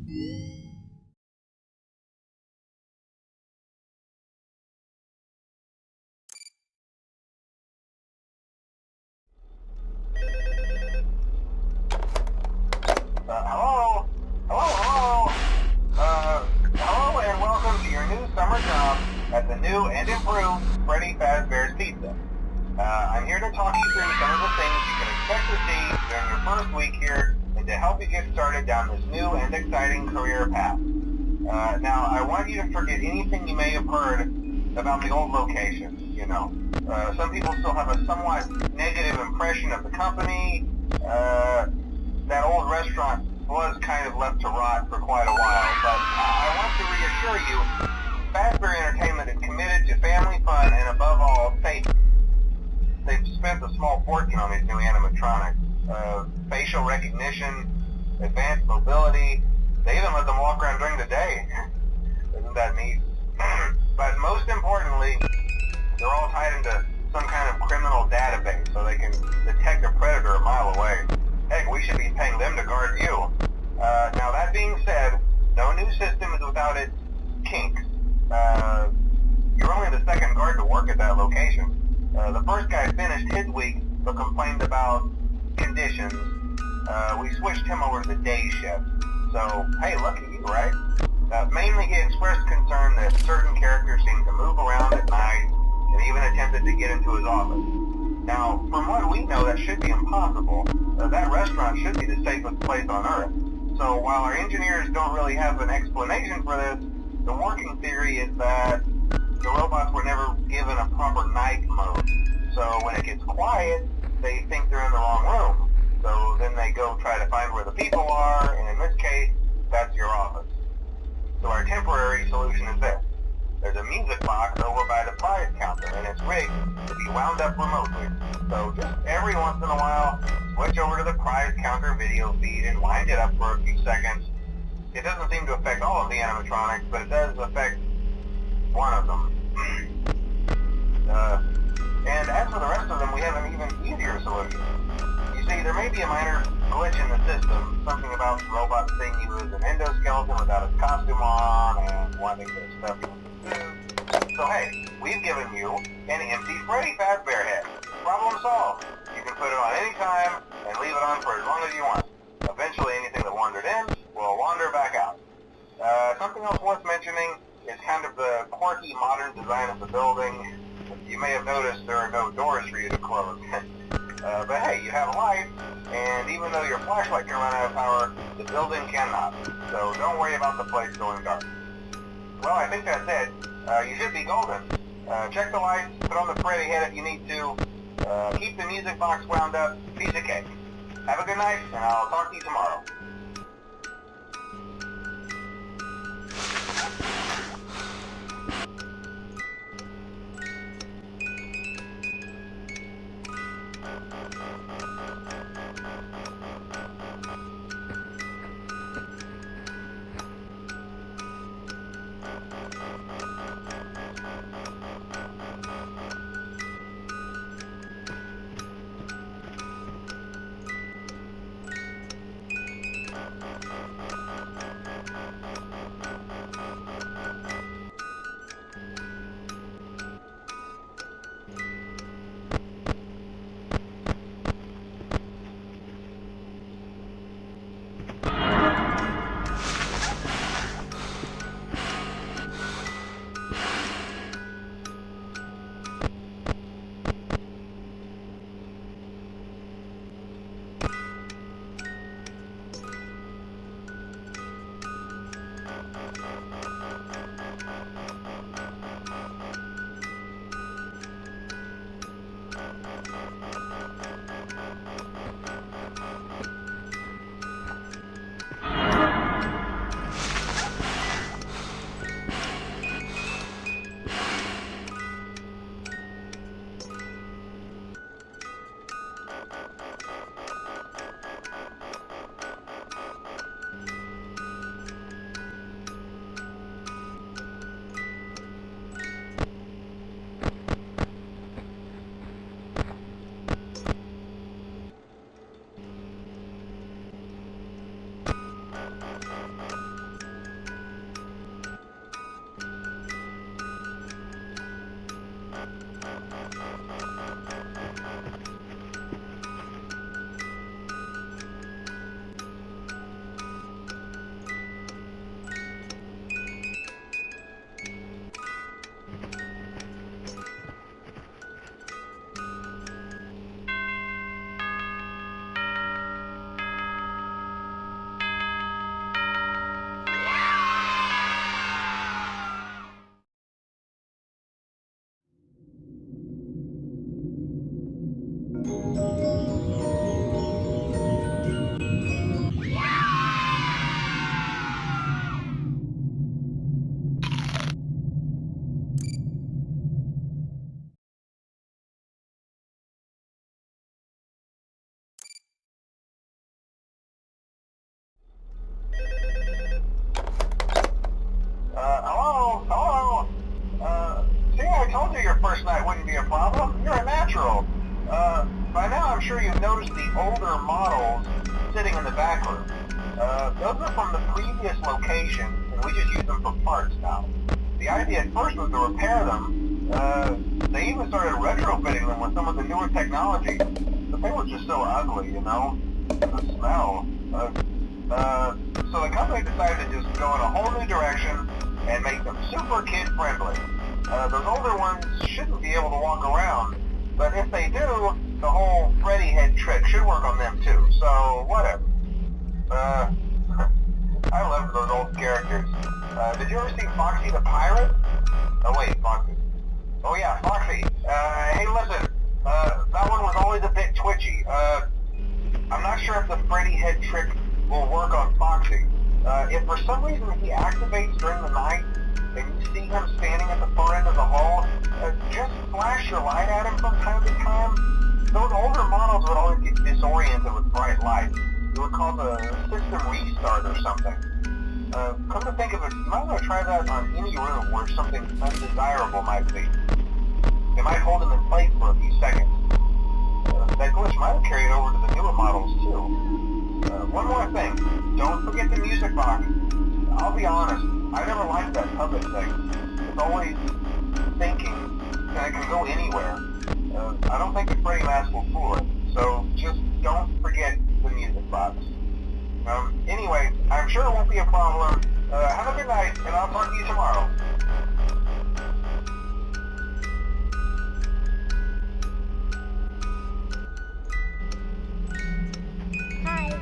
Hello and welcome to your new summer job at the new and improved Freddy Fazbear's Pizza. I'm here to talk you through some of the things you can expect to see during your first week here and to help you get started down this new and exciting career path. Now, I want you to forget anything you may have heard about the old location, you know. Some people still have a somewhat negative impression of the company. That old restaurant was kind of left to rot for quite a while, but I want to reassure you, Fazbear Entertainment is committed to family fun and above all, safety. They've spent a small fortune on these new animatronics. Facial recognition, advanced mobility, they even let them walk around during the day. Isn't that neat? But most importantly, they're all tied into some kind of criminal database so they can detect a predator a mile away. Heck, we should be paying them to guard you. Now that being said, no new system is without its kinks. You're only the second guard to work at that location. The first guy finished his week but complained about conditions. We switched him over to the day shift. So, hey, lucky you, right? Mainly he expressed concern that certain characters seemed to move around at night and even attempted to get into his office. Now, from what we know, that should be impossible. That restaurant should be the safest place on Earth. So while our engineers don't really have an explanation for this, the working theory is that the robots were never given a proper night mode. So when it gets quiet, they think they're in the wrong room. So then they go try to find where the people are, and in this case, that's your office. So our temporary solution is this. There's a music box over by the prize counter, and it's rigged to be wound up remotely. So just every once in a while, switch over to the prize counter video feed and wind it up for a few seconds. It doesn't seem to affect all of the animatronics, but it does affect one of them. And as for the rest of them, we have an even easier solution. You see, there may be a minor glitch in the system, something about the robot seeing you as an endoskeleton without his costume on and wanting to stuff you with food. So hey, we've given you an empty Freddy Fazbear head. Problem solved. You can put it on any time and leave it on for as long as you want. Eventually anything that wandered in will wander back out. Something else worth mentioning is kind of the quirky modern design of the building. You may have noticed there are no doors for you to close. But hey, you have a light, and even though your flashlight can run out of power, the building cannot. So don't worry about the place going dark. Well, I think that's it. You should be golden. Check the lights, put on the Freddy head if you need to. Keep the music box wound up. Piece of cake. Have a good night, and I'll talk to you tomorrow. sure you've noticed the older models sitting in the back room. Those are from the previous location, and we just use them for parts now. The idea at first was to repair them. They even started retrofitting them with some of the newer technology, but they were just so ugly, you know? The smell. So the company decided to just go in a whole new direction and make them super kid-friendly. Those older ones shouldn't be able to walk around, but if they do, the whole Freddy head trick should work on them too, so whatever. I love those old characters. Did you ever see Foxy the Pirate? Oh wait, Foxy. Oh yeah, Foxy. Hey listen, that one was always a bit twitchy. I'm not sure if the Freddy head trick will work on Foxy. If for some reason he activates during the night, and you see him standing at the far end of the hall, just flash your light at him from time to time. Those older models would always get disoriented with bright light. It would cause a system restart or something. Come to think of it, you might want to try that on any room where something undesirable might be. It might hold him in place for a few seconds. That glitch might have carried over to the newer models too. One more thing, don't forget the music box. I'll be honest, I never liked that puppet thing. It's always thinking, and it can go anywhere. I don't think the Freddy mask will fool it, so just don't forget the music box. Anyway, I'm sure it won't be a problem. Have a good night, and I'll talk to you tomorrow. Hi.